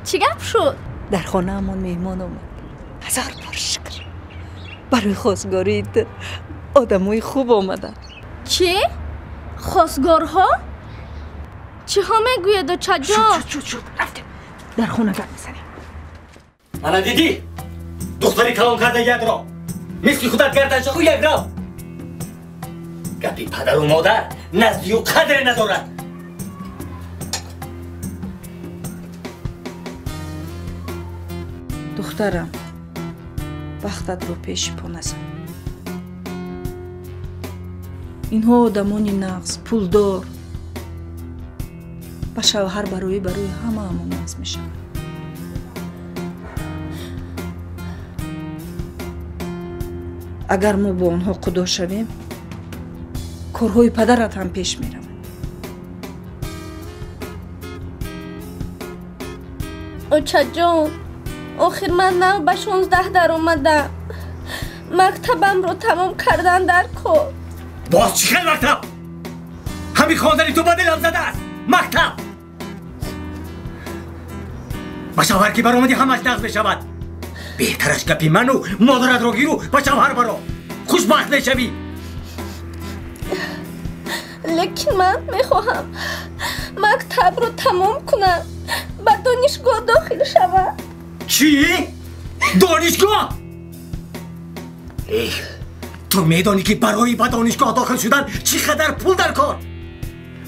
چی گپ شد؟ در خانه همون میهمان اومد. 1000 بار شکر. برای خواستگاریت آدمای خوب آمدن. چی؟ خواستگارها؟ چی ها میگوید و چجا؟ شد رفتیم در خونه گپ میزنیم. انا دیدی؟ دختری کلام کرده یک را مثل خودت گردن شو یک را. گپی پدر و مادر نزدی و قدر ندارد. دخترم وقتت رو پیش پا نزن. اینها آدمانی نقص پولدار با شوهر برای همه همون نقص میشن. اگر ما با آنها قدا شویم کارهای پدرت هم پیش میرم. اوچا جان آخر من نه به 16 در اومدم. مکتبم رو تمام کردن در کو. باز چی خیلی مکتب؟ همین خواندنی تو با دلم زده است. مکتب با شوهر که برآمدی همش نقض بشود. بهترش گپی منو مادرت رو گیرو با شوهر برو خوشبخت نشوی. لیکن من میخواهم مکتب رو تمام کنم به دانشگاه داخل شوم. چی؟ دانشگاه؟ تو میدانی که برای به دانشگاه داخل شدن چقدر پول در کار؟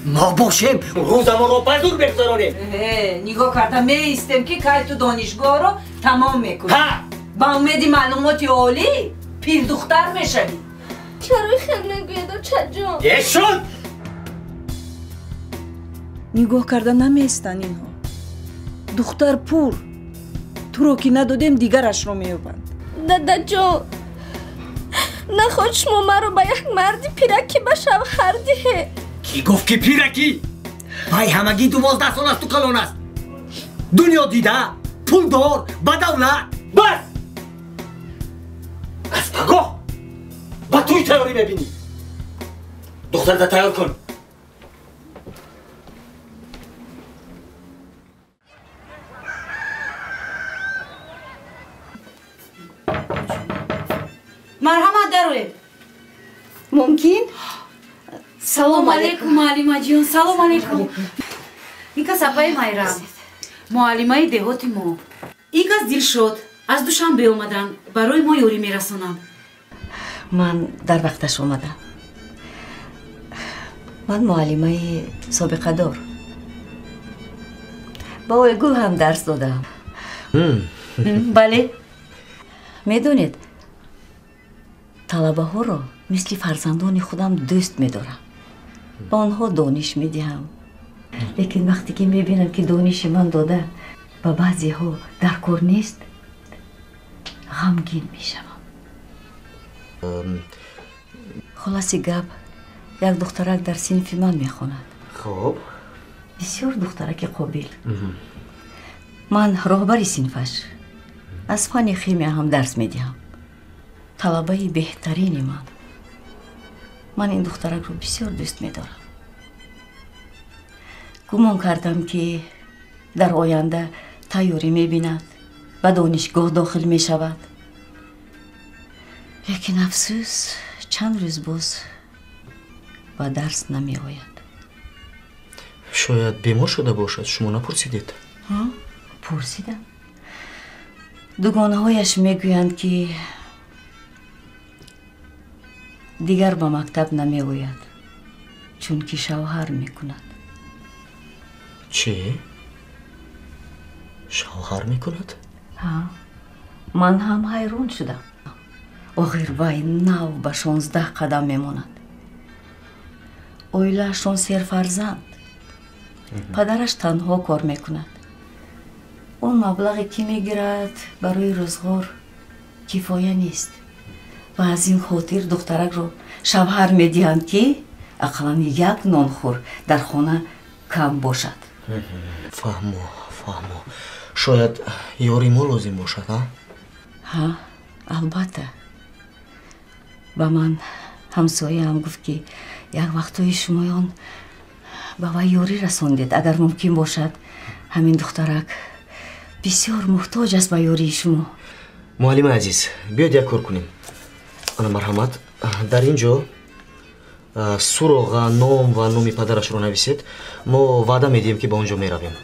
ما باشیم روزمون رو بزرگ بگذارانیم. نگاه کردم میستم که کار تو دانشگاه رو تمام میکنی. با امید معلومات عالی پیر دختر میشوی. چرا خیلی میگوید و چجا؟ شد نگاه کردن نمیستن اینها. دختر پور تو رو که ندادیم دیگرش رو میوبند. دادا جان نخواد شما مرا با یک مردی پیرکی به شوهر دهه. کی گفت که پیرکی؟ پای همگی 12 سال است تو کلان است. دنیا دیده پول دار با دولت بس. از پگاه با توی تیاری ببینی. دخترت تیار کن. مرحمت داروی. ممکن؟ سلام علیکم معلمه جون. سلام علیکم. این کس اپای مایرم معلمه دهاتی ما. این کس دل شد از دوشنبه اومدن برای ما یوری میرسونم. من در وقتش اومدم. من معلمه سابقه دار با گل هم درس دادم. بله میدونید طلبه ها رو مثل فرزندان خودم دوست میدارم. با آنها دانش میدهم. لیکن وقتی که میبینم که دانش من داده با بعضی ها در کار نیست غمگین میشم. خلاصی گپ یک دخترک در صنف من میخواند. خب بسیار دخترک قابل. من راهبر صنفش از فن خیمیا هم درس میدهم. طلبه بهترین من این دخترک رو بسیار دوست میدارم. گمان کردم که در آینده تیاری میبیند و دانشگاه داخل میشود. لیکن افسوس چند روز باز و درس نمی آید. شاید بیمار شده باشد. شما نپرسیدید؟ پرسیدم. دوگانه هایش میگویند که دیگر با مکتب نمی آید چون که شوهر میکند. چی؟ شوهر میکند؟ من هم حیران شدم. آخر وای نو به 16 قدم میماند. اویلهشون 3 فرزند. پدرش تنها کار میکند. اون مبلغی که میگیرد برای روزگار کفایه نیست و از این خاطر دخترک رو شوهر میدهند که اقلا یک نانخور در خانه کم باشد. فهمو. شاید یاری ما لازم باشد. البته با من همسایه هم گفت که یک وقتای شمایان ба вай ёрӣ расондед. Агар мумкин бошад, ҳамин духтарак бисёр муҳтоҷ аст ба ёрии шумо. муаллима азиз, биёд як кор кунем. ана марҳамат, дар ин ҷо суроға ном ва номи падарашро нависед. Мо ваъда медиҳем ки ба он ҷо меравем.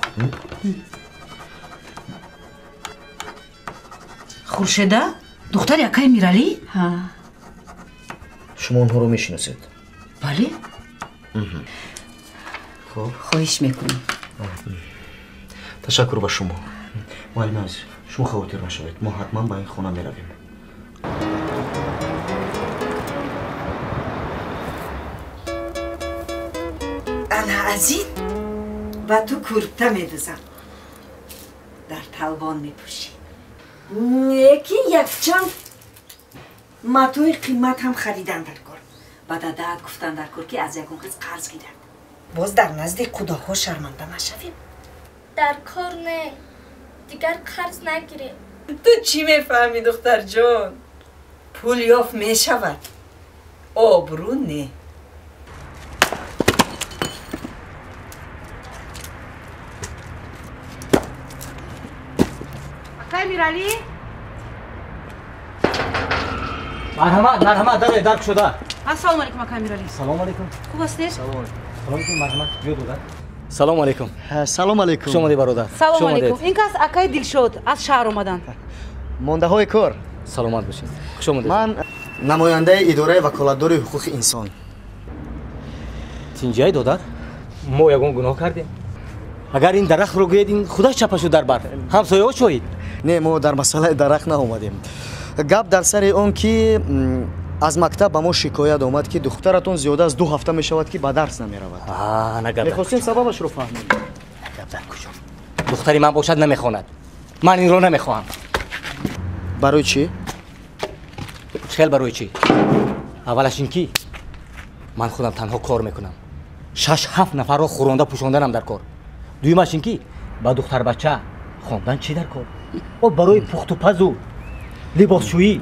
хуршеда духтари акаи миралӣ? ҳа. шумо онҳоро мешиносед? бале. хоб, хоҳиш мекунам. ташаккур ба шумо. муаллима азиз, шумо хавотир нашавед. мо ҳатман ба ин хона меравем. ана аз ин ба ту курта медӯзам. дар талбон мепӯшӣ. лекин якчанд матои қимат ҳам харидан дар кор. ба дадаат гуфтан дар кор ки аз ягон қиз қарз гирад. боз дар назди худоҳо шарманда нашавем. در کار نه دیگر قرض نگیریم. تو چی میفهمی دختر جان؟ پول یافت میشود، آبرو نه. акаи миралӣ? марҳамат, даре дарк шуда. ассалому алайкум акаи миралӣ. салому алайкум. хуб ҳастед? салом алейкум, марҳамат. биё додар. салому алейкум. салом алейкум. хуш омадед бародар. салому алейкум. ин кас акаи дилшод аз шаҳр омаданд. мондаҳои кор. саломат бошед. хуш омадед. ман намояндаи идораи ваколатдори ҳуқуқи инсон. тинҷай додар, мо ягон гуноҳ кардем. агар ин дарахтро гӯедин худаш чапашу дар бар. ҳамсояҳо шоҳид. не, мо дар масъалаи дарахт наомадем. гап дар сари он ки аз мактаб ба мо шикоят омад ки духтаратон зиёда аз 2 ҳафта мешавад ки ба дарс намеравад. мехостем сабабашро фаҳмем. гап дар куҷо? духтари ман бошад намехонад. ман инро намехоҳам. барои чӣ? хел барои чӣ? аввалаш ин ки ман худам танҳо кор мекунам. 6-7 нафарро хӯронда пӯшонданам дар кор. дуюмаш ин ки ба духтарбача хондан чӣ дар кор? об барои пухтупазу либосшӯӣ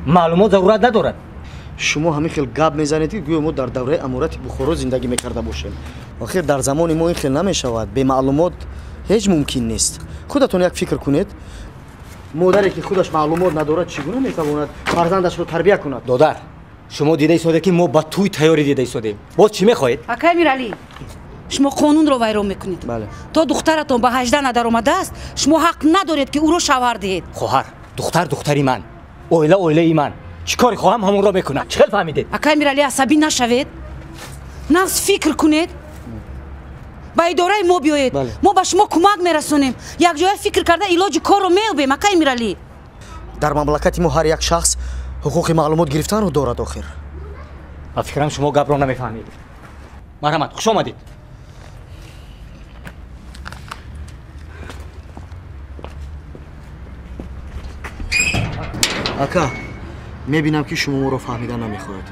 маълумот зарурат надорад. шумо ҳамин хел гап мезанед ки гӯё мо дар давраи амурати бухоро зиндагӣ мекарда бошем. охир дар замони мо ин хел намешавад. бемаълумот ҳеҷ мумкин нест. худатон як фикр кунед. модаре ки худаш маълумот надорад чӣ гуна метавонад фарзандашро тарбия кунад? додар, шумо дида истоде ки мо ба туй тайёрӣ дида истодем. боз чӣ мехоҳед? акаи миралӣ, шумо қонунро вайрон мекунед. бале. то духтаратон ба 18 надаромадааст, шумо ҳақ надоред ки ӯро шавҳар диҳед. хоҳар, духтар духтари ман, оила оилаи ман. чӣ кори хоҳам ҳамонро мекунам. чӣ хел фаҳмидед? акаи миралӣ, асабӣ нашавед. нағз фикр кунед. ба идораи мо биёед. мо ба шумо кӯмак мерасонем. якҷоя фикр карда илоҷи корро меёбем. акаи миралӣ, дар мамлакати мо ҳар як шахс ҳуқуқи маълумот гирифтанро дорад. охир ба фикрам шумо гапро намефаҳмед. марҳамат, хуш омадед. ака, мебинам ки шумо моро фаҳмида намехоҳед,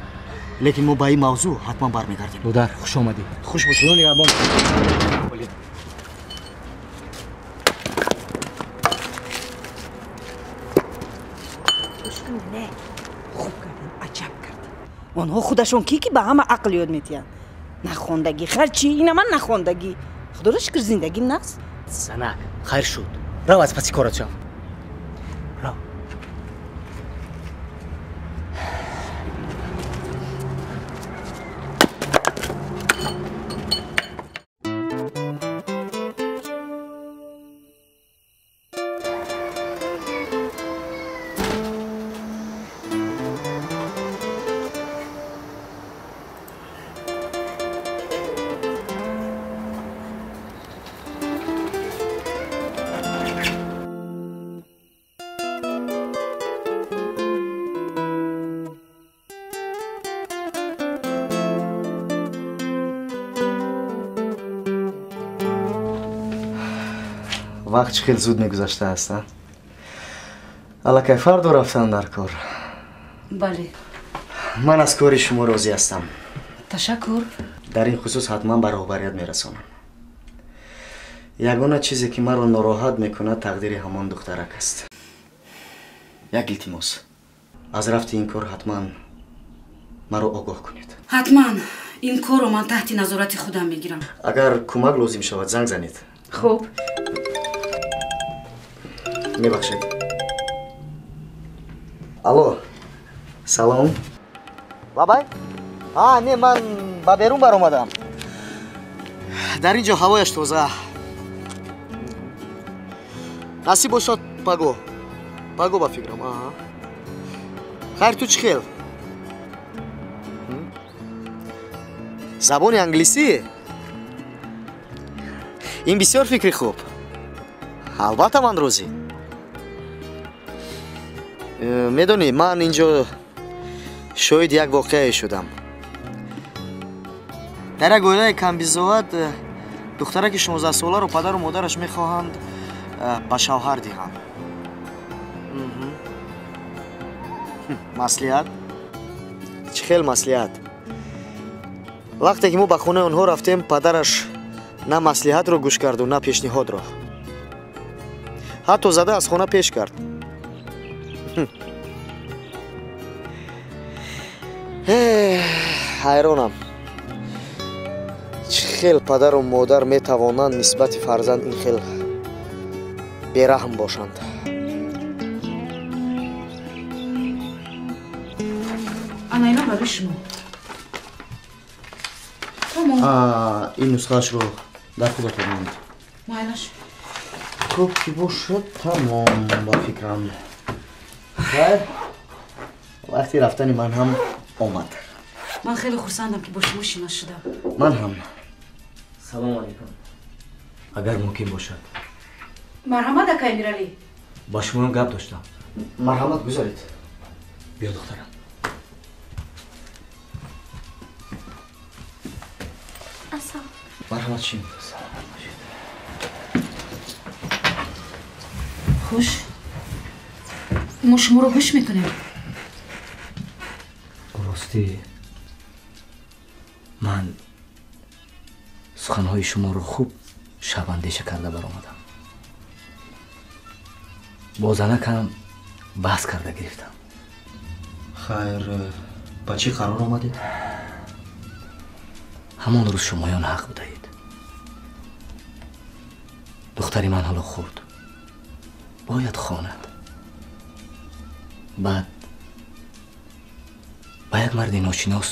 лекин мо ба ин мавзӯъ ҳатман бармегардем. додар, хуш омадед. хуш бошед. онҳо худашон ки ба ҳама ақл ёд метиҳанд. нахондагӣ харчи, ина ман нахондагӣ. худоро шукр зиндагӣ нақс. санак, хайр шуд. рав аз паси корат шав. рав. вақт чӣ хел зуд мегузаштааст. аллакай фардо рафтан дар кор. бале. ман аз кори шумо розӣ ҳастам. ташаккур. дар ин хусус ҳатман баробарият мерасонам. ягона чизе ки маро нороҳат мекунад тақдири ҳамон духтарак аст. як илтимос, аз рафти ин кор ҳатман маро огоҳ кунед. ҳатман ин корро ман таҳти назорати худам мегирам. агар кӯмак лозим шавад занг занед. хуб. мебахшед. алло, салом. бабай? Не, ман ба берун баромадам. дар ин ҷо ҳавояш тоза. насиб бошад паго. паго ба фикрам. хайр, ту чӣ хел? забони англисӣ? ин бисёр фикри хуб. албатта ман розӣ. медонӣ, ман инҷо шоҳиди як воқеае шудам. дар як оилаи камбизоват духтараки 16 соларо падару модараш мехоҳанд ба шавҳар диҳанд. маслиҳат? чӣ хел маслиҳат? вақте ки мо ба хонаи онҳо рафтем, падараш на маслиҳатро гӯш карду, на пешниҳодро. ҳатто зада аз хона пеш кард. ҳайронам. чӣ хел падару модар метавонанд нисбати фарзанд ин хел бераҳм бошанд? ана ино барои шумо. ин нусхаашро дар худатон монед. майлаш. хуб ки бошад, тамом ба фикрам. хайр, вақти рафтани ман ҳам омад. ман хеле хурсандам ки бо шумо шинос шудам. ман ҳам. салому алайкум. агар мумкин бошад, марҳамат акай миралӣ. ба шумоам гап доштам. марҳамат, гузаред. биё духтарам. марҳамат. чӣ? хуш. мо шуморо гӯш мекунем. ростӣ ман суханҳои шуморо хуб шабандеша карда баромадам. бо занакам баҳс карда гирифтам. хайр, ба чӣ қарор омадед? ҳамон рӯз шумоён ҳақ будаед. духтари ман ҳоло хурд. бояд хонад. баъд ба як марди ношинос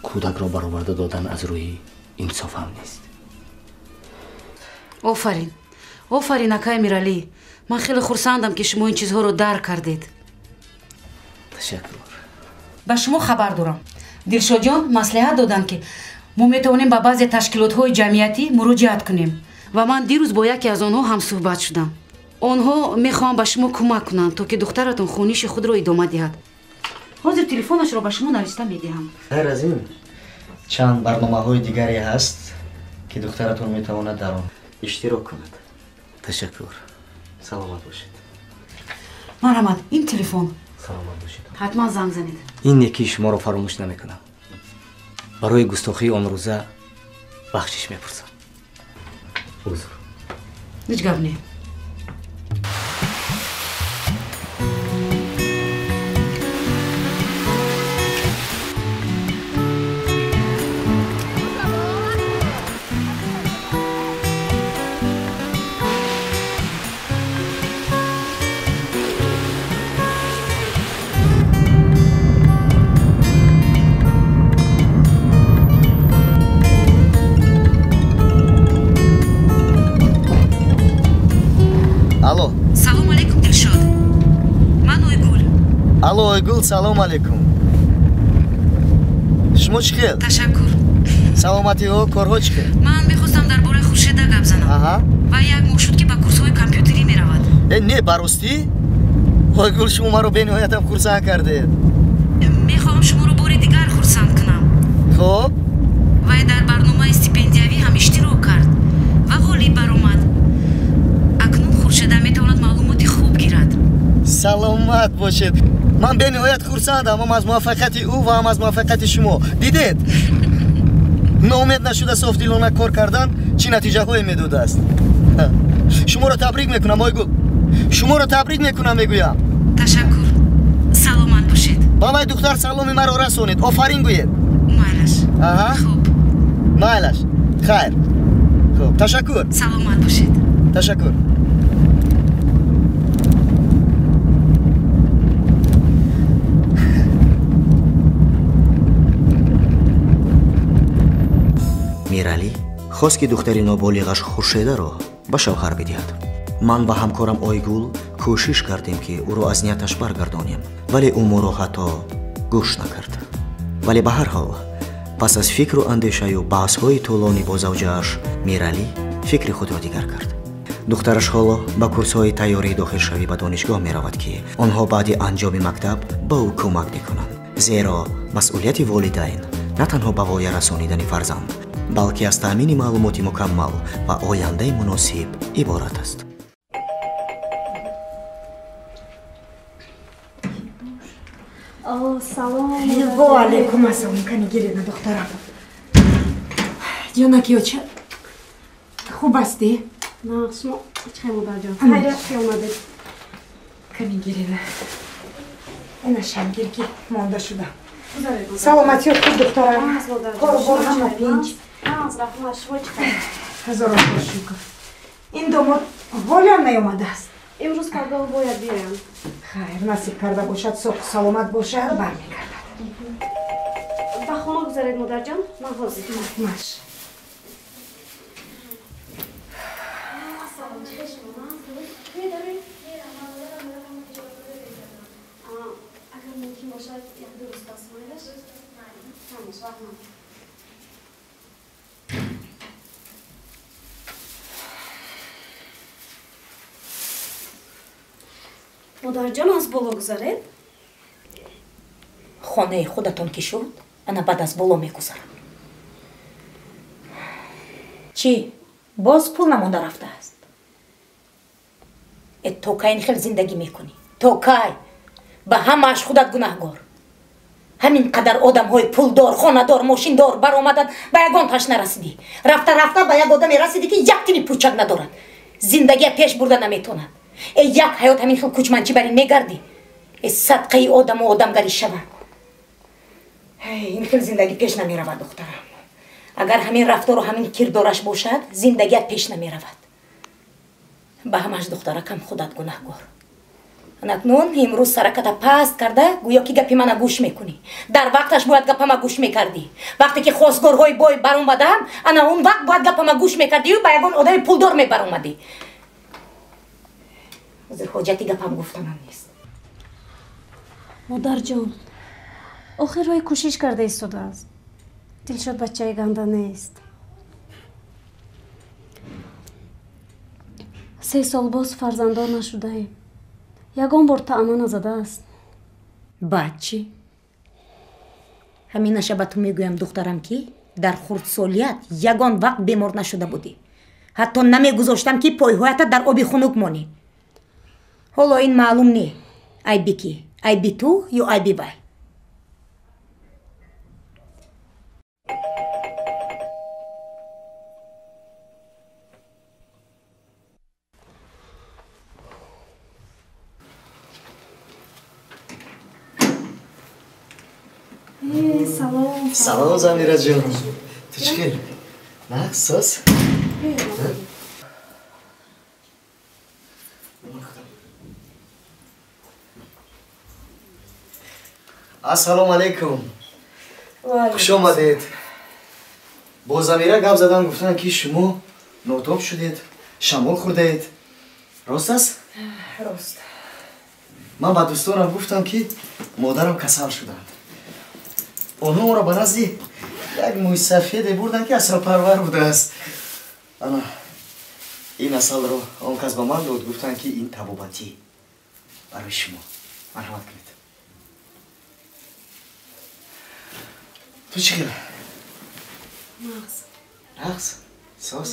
кӯдакро бароварда додан аз рӯи инсоф ҳам нест. офарин. офарин акай миралӣ. ман хеле хурсандам ки шумо ин чизҳоро дарк кардед. ташаккур. ба шумо хабар дорам. дилшодҷон маслиҳат доданд ки мо метавонем ба баъзе ташкилотҳои ҷамъиятӣ муроҷиат кунем ва ман дирӯз бо яке аз онҳо ҳамсӯҳбат шудам. онҳо мехоҳанд ба шумо кӯмак кунанд то ки духтаратон хониши худро идома диҳад. ҳозир телефонашро ба шумо нависта медиҳам. ғайр аз ин чанд барномаҳои дигаре ҳаст ки духтаратон метавонад дар он иштирок кунад. ташаккур. саломат бошед. марҳамат, ин телефон. саломат бошед. ҳатман занг занед. ин неки шуморо фаромӯш намекунам. барои густохии он рӯза бахшиш мепурсам. узр. ҳеҷ гап не. алло. салому алайкум дилшод. ман ойгул. алло ойгул, салому алайкум. шумо чӣ хел? ташаккур. саломатиҳо, корҳо чӣ хел? ман мехостам дар бораи хуршеда гап занам. ва як моҳ шуд ки ба курсҳои компютерӣ меравад. не ба ростӣ? ойгул, шумо маро бениҳоятам хурсанд кардед. мехоҳам шуморо бори дигар хурсанд кунам. хоб? вай дар барномаи стипендиявӣ ҳам иштирок кард ва ғолиб баромад. акнун хуршеда метавонад маълумоти хуб гирад. саломат бошед. ман бениҳоят хурсандам, ҳам аз муваффақияти ӯ ва ҳам аз муваффақияти шумо. дидед? ноумед нашуда софдилона кор кардан чӣ натиҷаҳое медодааст. шуморо табрик мекунам ойгул. шуморо табрик мекунам мегӯям. ташаккур. саломат бошед. ба вай духтар саломи маро расонед. офарин гӯед. майлаш. Аҳа. Майлаш. Хайр. Xo'p, tashakkur. Salomat bo'lishing. Tashakkur. мирали хост ки духтари ноболиғаш хуршедаро ба шавҳар бидиҳад. ман ва ҳамкорам ойгул кӯшиш кардем ки ӯро аз нияташ баргардонем, вале ӯ моро ҳатто гӯш накард. вале ба ҳар ҳол пас аз фикру андешаю баҳсҳои тӯлонӣ бо завҷааш мирали фикри худро дигар кард. духтараш ҳоло ба курсҳои тайёрии дохилшавӣ ба донишгоҳ меравад ки онҳо баъди анҷоми мактаб ба ӯ кӯмак мекунанд, зеро масъулияти волидайн на танҳо ба воя расонидани фарзанд, балки аз таъмини маълумоти мукаммал ва ояндаи муносиб иборат аст. Салом. Ва алейкум ассалом. Кани гирина духтара. Ҷонакиёча. Хуб ҳастӣ? Шумо чӣ модарҷон? Хайрият ки омадед. Кани гирина. Ина шамгир ки монда шуда. Саломатиёт худ духтара. Кор ҳама пинҷ. ҳазорон шукр. Ин домод ҳолям наёмадааст. Имрӯз карда бояд биёям. Хайр, насиб карда бошад, соҳ саломат бошад, бармегардад. Ба хона гузаред модарҷон, ман ҳозир. Маш. Агар мумкин бошад, як ду рӯз пас майдаш. Тамош, вақт ман. модарҷон аз боло гузаред? хонаи худатон ки шуд, ана баъд аз боло мегузарам. чӣ боз пул намонда рафтааст? то кай ин хел зиндагӣ мекунӣ? то кай? ба ҳамааш худат гунаҳгор. ҳамин қадар одамҳои пулдор, хонадор, мошиндор баромадад, ба ягон таш нарасидӣ. рафта рафта ба як одаме расидӣ ки як тини пӯчак надорад, зиндагия пеш бурда наметонад. як ҳаёт ҳамин хел кӯчманчӣ бар ин мегарди? садқаи одаму одамгарӣ шавад. ин хел зиндагӣ пеш намеравад духтарам. агар ҳамин рафтору ҳамин кирдораш бошад, зиндагият пеш намеравад. ба ҳамаш духтаракам худат гунаҳгор. анакнун имрӯз сараката паст карда гӯё ки гапи мана гӯш мекунӣ. дар вақташ бояд гапама гӯш мекардӣ. вақте ки хостгорҳои бой баромадам, ана он вақт бояд гапама гӯш мекардию ба ягон одами пулдор мебаромадӣ. ҳозир ҳоҷати гапам гуфтанам нест. модарҷон, охир роҳи кӯшиш карда истодааст. дилшод бачаи ганда нест. 3 сол боз фарзандор нашудаем. ягон бор таъма назадааст. баъд чӣ? ҳаминаша ба ту мегӯям духтарам ки дар хурдсолият ягон вақт бемор нашуда будӣ. ҳатто намегузоштам ки пойҳоятат дар оби хунук монӣ. ҳоло ин маълум не айби ки? айби ту ё айби вай? Салом. Салом Замираҷон. Ту чӣ хел? Нақс сос? Ассалому алайкум. Хуш омадед. Бо Замира гап задан гуфтанд ки шумо нотоб шудед, шамол хӯрдаед. Рост аст? рост. ман ба дӯстонам гуфтам ки модарам касал шуданд. онҳо моро ба назди як мӯйсафеде бурданд ки асалпарвар будааст. ана ин асалро он кас ба ман дод, гуфтанд ки ин табобатӣ барои шумо. марҳамат кунед. ту чӣ хел? рақс? сос?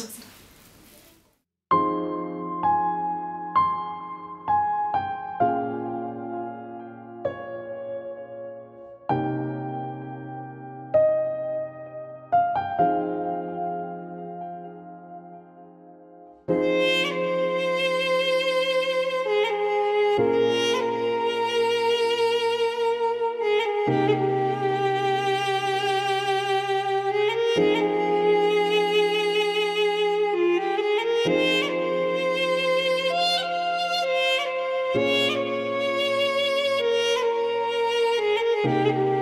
Thank you.